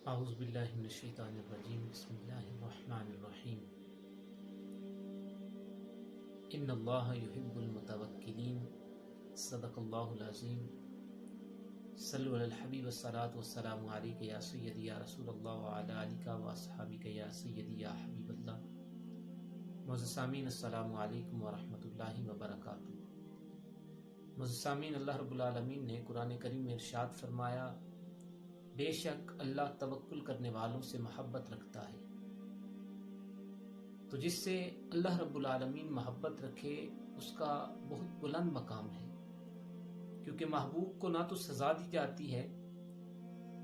اعوذ باللہ من الشیطان الرجیم بسم اللہ الرحمن الرحیم ان اللہ یحب المتوکلین صدق اللہ العظیم صلو علی الحبیب والصلاة والسلام علیک یا سیدی یا رسول اللہ وعلی آلک واصحابک یا سیدی یا حبیب اللہ۔ معزز سامعین السلام علیکم ورحمۃ اللہ وبرکاتہ۔ معزز سامعین، اللہ رب العالمین نے قرآن کریم میں ارشاد فرمایا، بے شک اللہ توکل کرنے والوں سے محبت رکھتا ہے۔ تو جس سے اللہ رب العالمین محبت رکھے اس کا بہت بلند مقام ہے، کیونکہ محبوب کو نہ تو سزا دی جاتی ہے،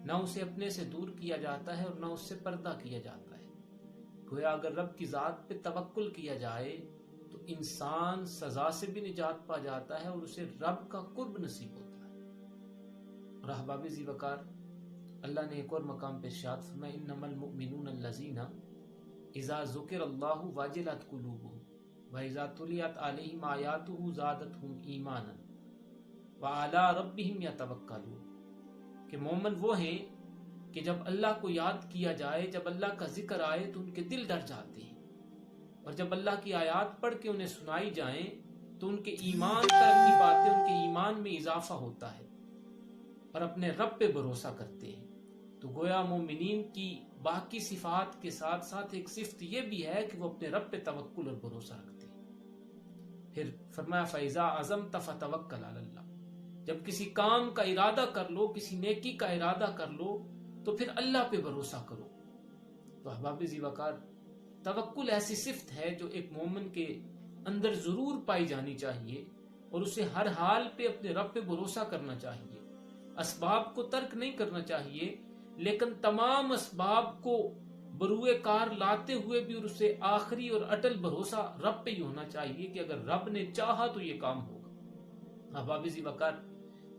نہ اسے اپنے سے دور کیا جاتا ہے اور نہ اس سے پردہ کیا جاتا ہے۔ گویا اگر رب کی ذات پہ توکل کیا جائے تو انسان سزا سے بھی نجات پا جاتا ہے اور اسے رب کا قرب نصیب ہوتا ہے۔ اور احباب ذی وقار، اللہ نے ایک اور مقام پہ ارشاد فرمایا، انما المؤمنون الذین اذا ذکر اللہ وجلت قلوبهم واذا تلیت علیہم آیاتہ زادتہم ایمانا وعلی ربہم یتوکلون، کہ مومن وہ ہیں کہ جب اللہ کو یاد کیا جائے، جب اللہ کا ذکر آئے تو ان کے دل ڈر جاتے ہیں، اور جب اللہ کی آیات پڑھ کے انہیں سنائی جائیں تو ان کے ایمان ترقی پاتے، ان کے ایمان میں اضافہ ہوتا ہے اور اپنے رب پہ بھروسہ کرتے ہیں۔ تو گویا مومنین کی باقی صفات کے ساتھ ساتھ ایک صفت یہ بھی ہے کہ وہ اپنے رب پہ توکل اور بھروسہ رکھتے ہیں۔ پھر فرمایا فَإِذَا عَزَمْتَ فَتَوَكَّلْ عَلَى اللَّهِ، جب کسی کام کا ارادہ کر لو، کسی نیکی کا ارادہ کر لو تو پھر اللہ پہ بھروسہ کرو۔ تو احباب ذی وقار، توکل ایسی صفت ہے جو ایک مومن کے اندر ضرور پائی جانی چاہیے، اور اسے ہر حال پہ اپنے رب پہ بھروسہ کرنا چاہیے۔ اسباب کو ترک نہیں کرنا چاہیے، لیکن تمام اسباب کو بروئے کار لاتے ہوئے بھی اسے آخری اور اٹل بھروسہ رب پہ ہی ہونا چاہیے کہ اگر رب نے چاہا تو یہ کام ہوگا۔ احباب ذی وقار،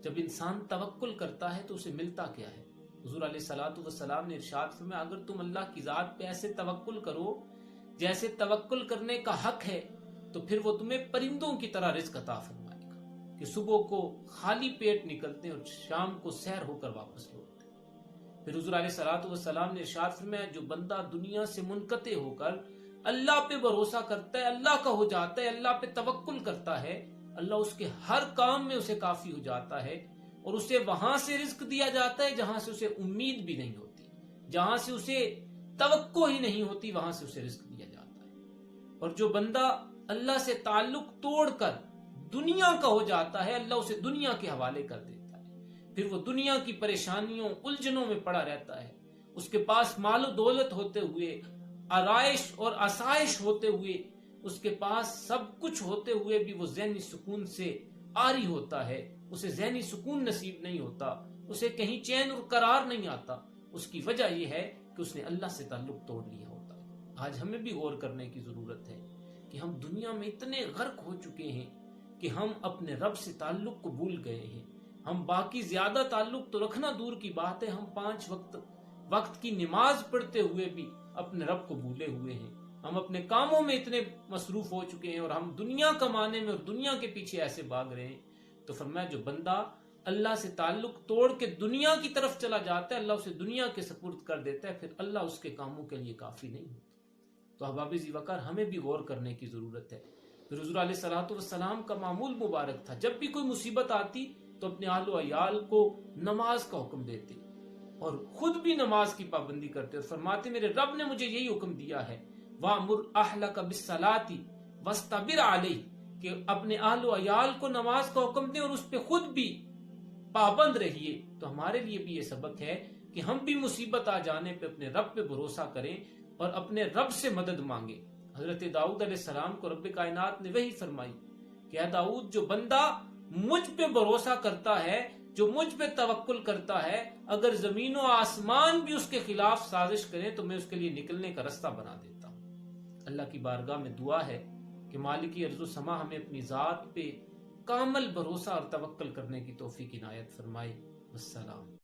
جب انسان توکل کرتا ہے تو اسے ملتا کیا ہے؟ حضور علیہ الصلوۃ والسلام نے ارشاد فرمایا، اگر تم اللہ کی ذات پہ ایسے توکل کرو جیسے توکل کرنے کا حق ہے تو پھر وہ تمہیں پرندوں کی طرح رزق عطا فرمائے گا کہ صبح کو خالی پیٹ نکلتے ہیں اور شام کو سیر ہو کر واپس لوٹتے ہیں۔ پھر حضور علیہ الصلوۃ والسلام نے ارشاد فرمایا، جو بندہ دنیا سے منقطع ہو کر اللہ پہ بھروسہ کرتا ہے، اللہ کا ہو جاتا ہے، اللہ پہ توکل کرتا ہے، اللہ اس کے ہر کام میں اسے کافی ہو جاتا ہے، اور اسے وہاں سے رزق دیا جاتا ہے جہاں سے اسے امید بھی نہیں ہوتی، جہاں سے اسے توقع ہی نہیں ہوتی، وہاں سے اسے رزق دیا جاتا ہے۔ اور جو بندہ اللہ سے تعلق توڑ کر دنیا کا ہو جاتا ہے، اللہ اسے دنیا کے حوالے کر دیتا ہے، پھر وہ دنیا کی پریشانیوں الجھنوں میں پڑا رہتا ہے۔ اس کے پاس مال و دولت ہوتے ہوئے، آرائش اور آسائش ہوتے ہوئے، اس کے پاس سب کچھ ہوتے ہوئے بھی وہ ذہنی سکون سے عاری ہوتا ہے، اسے ذہنی سکون نصیب نہیں ہوتا، اسے کہیں چین اور قرار نہیں آتا۔ اس کی وجہ یہ ہے کہ اس نے اللہ سے تعلق توڑ لیا ہوتا ہے۔ آج ہمیں بھی غور کرنے کی ضرورت ہے کہ ہم دنیا میں اتنے غرق ہو چکے ہیں کہ ہم اپنے رب سے تعلق کو بھول گئے ہیں۔ ہم باقی زیادہ تعلق تو رکھنا دور کی بات ہے، ہم 5 وقت کی نماز پڑھتے ہوئے بھی اپنے رب کو بھولے ہوئے ہیں۔ ہم اپنے کاموں میں اتنے مصروف ہو چکے ہیں اور ہم دنیا کمانے میں اور دنیا کے پیچھے ایسے بھاگ رہے ہیں۔ تو فرمایا، جو بندہ اللہ سے تعلق توڑ کے دنیا کی طرف چلا جاتا ہے، اللہ اسے دنیا کے سپرد کر دیتا ہے، پھر اللہ اس کے کاموں کے لیے کافی نہیں ہوتا۔ تو احباب ذی وقار، ہمیں بھی غور کرنے کی ضرورت ہے۔ پھر حضور علیہ الصلوۃ والسلام کا معمول مبارک تھا، جب بھی کوئی مصیبت آتی تو اپنے اہل و عیال کو نماز کا حکم دیتے اور خود بھی نماز کی پابندی کرتے اور فرماتے، میرے رب نے مجھے یہی حکم دیا ہے، وَأْمُرْ أَهْلَكَ بِالصَّلَاةِ وَاسْتَبِرْ عَلَيْهَا، کہ اپنے اہل و عیال کو نماز کا حکم دیں اور اس پہ خود بھی پابند رہیے۔ تو ہمارے لیے بھی یہ سبق ہے کہ ہم بھی مصیبت آ جانے پہ اپنے رب پہ بھروسہ کریں اور اپنے رب سے مدد مانگیں۔ حضرت داؤد علیہ السلام کو رب کائنات نے وہی فرمائی کہ اے داؤد، جو بندہ مجھ پہ بھروسہ کرتا ہے، جو مجھ پہ توکل کرتا ہے، اگر زمین و آسمان بھی اس کے خلاف سازش کریں تو میں اس کے لیے نکلنے کا رستہ بنا دیتا ہوں۔ اللہ کی بارگاہ میں دعا ہے کہ مالک ارض و سما ہمیں اپنی ذات پہ کامل بھروسہ اور توکل کرنے کی توفیق عنایت فرمائے۔ والسلام۔